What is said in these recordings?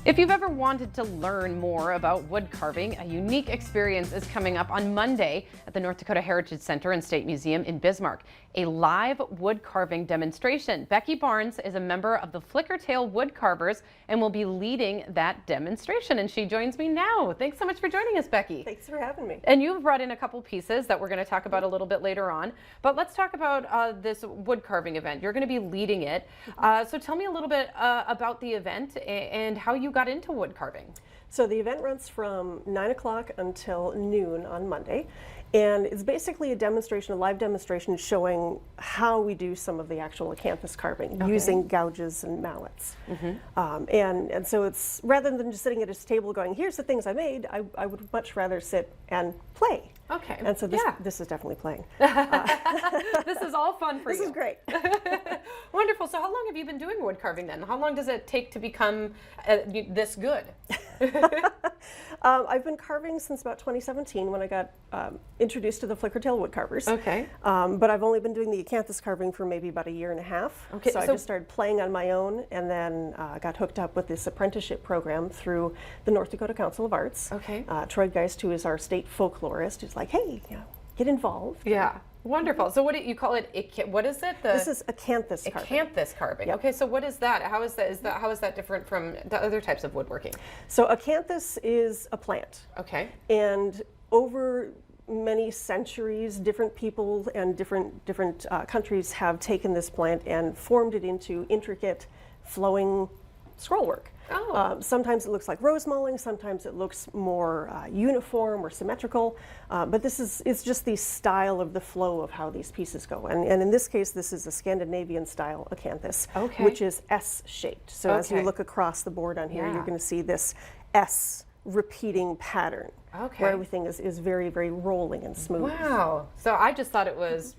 If you've ever wanted to learn more about wood carving, a unique experience is coming up on Monday at the North Dakota Heritage Center and State Museum in Bismarck. A live wood carving demonstration. Becky Barnes is a member of the Flickertail Wood Carvers and will be leading that demonstration. And she joins me now. Thanks so much for joining us, Becky. Thanks for having me. And you've brought in a couple pieces that we're going to talk about a little bit later on. But let's talk about this wood carving event. You're going to be leading it. So tell me a little bit about the event and how you got into wood carving. So the event runs from 9 o'clock until noon on Monday. And it's basically a demonstration, a live demonstration showing how we do some of the actual acanthus carving using gouges and mallets. And so it's, rather than just sitting at a table going, here's the things I made, I would much rather sit and play. Okay. And so this is definitely playing. This is all fun for you. This is great. Wonderful. So how long have you been doing wood carving then? How long does it take to become this good? I've been carving since about 2017 when I got introduced to the Flickertail Wood Carvers. Okay. But I've only been doing the acanthus carving for maybe about a year and a half. Okay. So I just started playing on my own and then got hooked up with this apprenticeship program through the North Dakota Council of Arts. Okay. Troy Geist, who is our state folklorist, is like, hey, get involved. Yeah. Wonderful. So what do you call it? What is it? This is acanthus carving. Acanthus carving. Yep. Okay. So what is that? How is that? How is that different from the other types of woodworking? So acanthus is a plant. Okay. And over many centuries, different people and different countries have taken this plant and formed it into intricate, flowing scrollwork. Oh. Sometimes it looks like rose mulling, sometimes it looks more uniform or symmetrical, but it's just the style of the flow of how these pieces go. And in this case, this is a Scandinavian style acanthus, which is S-shaped. So as you look across the board on here, you're going to see this S repeating pattern. Where everything is very, very rolling and smooth. Wow. So I just thought it was,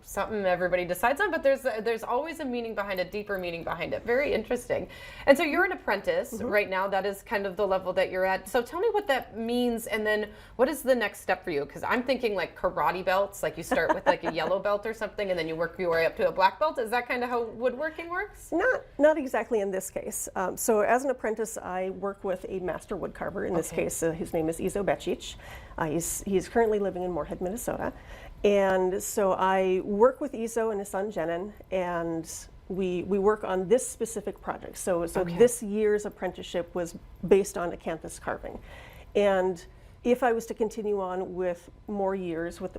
something everybody decides on, but there's always a meaning behind it, deeper meaning behind it. Very interesting. And so you're an apprentice right now. That is kind of the level that you're at. So tell me what that means, and then what is the next step for you? Because I'm thinking like karate belts, like you start with like a yellow belt or something, and then you work your way up to a black belt. Is that kind of how woodworking works? Not exactly in this case. So as an apprentice, I work with a master wood carver. In this case, his name is Izo Becic. He's currently living in Moorhead, Minnesota. And so I work with Izo and his son Jenin, and we work on this specific project. So this year's apprenticeship was based on acanthus carving. And if I was to continue on with more years with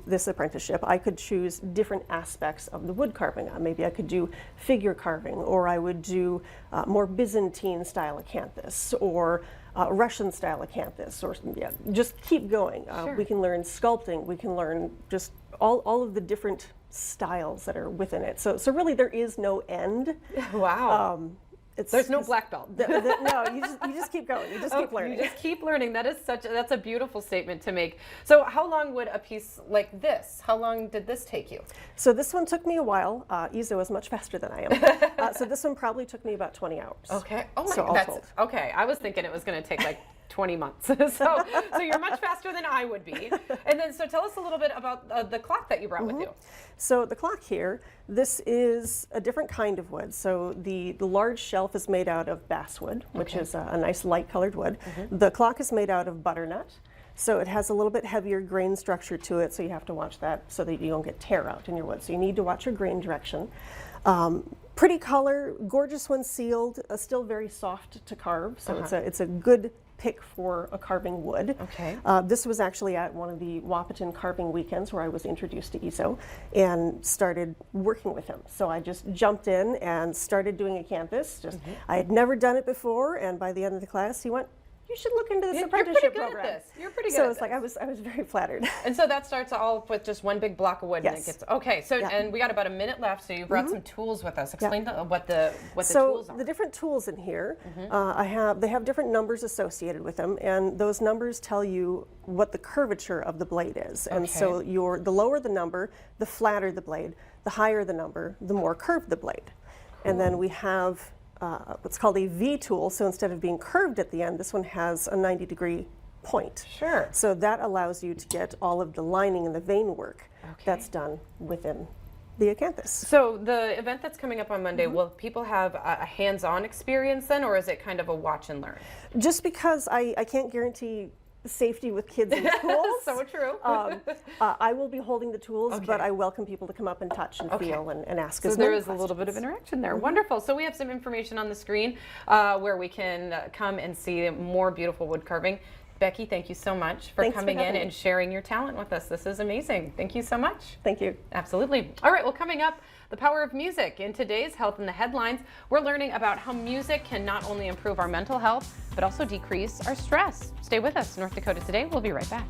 this apprenticeship, I could choose different aspects of the wood carving. Maybe I could do figure carving, or I would do more Byzantine style acanthus, or Russian style acanthus, or just keep going. We can learn sculpting, we can learn just all of the different styles that are within it. So really there is no end. Wow. There's no black belt. No, you just keep going. You just keep learning. You just keep learning. That's a beautiful statement to make. So how long would a piece like this, how long did this take you? So this one took me a while. Izo is much faster than I am. So this one probably took me about 20 hours. Okay. Oh my God. Okay. I was thinking it was going to take like 20 months. So you're much faster than I would be. And then, so tell us a little bit about the clock that you brought with you. So the clock here, this is a different kind of wood. So the large shelf is made out of basswood, which is a nice light colored wood. The clock is made out of butternut. So it has a little bit heavier grain structure to it, so you have to watch that so that you don't get tear out in your wood. So you need to watch your grain direction. Pretty color, gorgeous when sealed, still very soft to carve. So it's a good pick for a carving wood. Okay. This was actually at one of the Wahpeton carving weekends where I was introduced to Izo and started working with him. So I just jumped in and started doing acanthus. I had never done it before, and by the end of the class he went, you should look into this apprenticeship program. You're pretty good so at it's like I was very flattered. And so that starts all with just one big block of wood, and it gets okay. So and we got about a minute left. So you brought some tools with us. Explain what the tools are. So the different tools in here, they have different numbers associated with them, and those numbers tell you what the curvature of the blade is. And so the lower the number, the flatter the blade. The higher the number, the more curved the blade. And then we have what's called a V tool. So instead of being curved at the end, this one has a 90-degree point. Sure. So that allows you to get all of the lining and the vein work that's done within the acanthus. So the event that's coming up on Monday, will people have a hands-on experience then, or is it kind of a watch and learn? Just because I can't guarantee safety with kids and tools. So true. I will be holding the tools, Okay. but I welcome people to come up and touch and feel and ask us So there many is a little bit of questions. interaction there. Wonderful. So we have some information on the screen where we can come and see more beautiful wood carving. Becky, thank you so much for Thanks for coming in having and me. sharing your talent with us. This is amazing. Thank you so much. Thank you. Absolutely. All right, well, coming up, the power of music. In today's Health in the Headlines, we're learning about how music can not only improve our mental health, but also decrease our stress. Stay with us. North Dakota Today. We'll be right back.